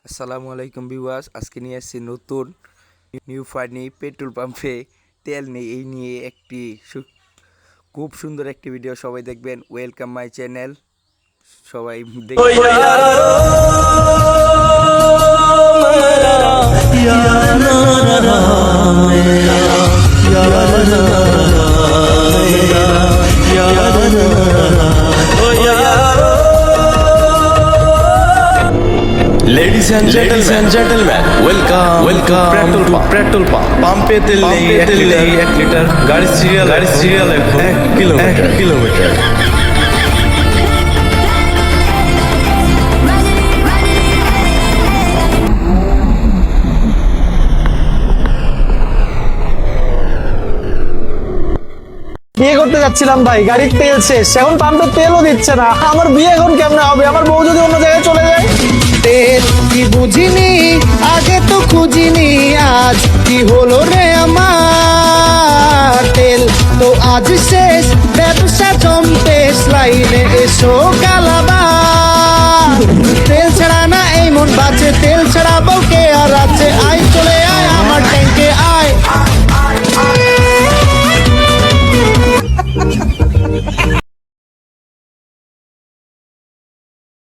আসসালামু আলাইকুম ভিউয়ার্স, আজকে নিয়ে আসছি নতুন নিউ ফানি পেট্রোল পাম্পে তেল নেই এই নিয়ে একটি খুব সুন্দর একটি ভিডিও। সবাই দেখবেন। Welcome my channel. সবাই দেখবেন। Ladies and gentlemen, welcome to petrol pump. পাম্পে তেল নেই 1 লিটার, গাড়ি সিরিয়াল এখন 1 কিলোমিটার। বিয়ে করতে যাচ্ছিলাম ভাই, গাড়ির তেল শেষ, এখন পাম্পে তেলও দিচ্ছে না। আমার বিয়ে এখন কেমনে হবে? আমার বউ যদি অন্য জায়গায় চলে যায়। তেল কি বুঝিনি, আগে তো খুঁজিনি, আজ কি হলো রে আমার? তেল তো আজ শেষ,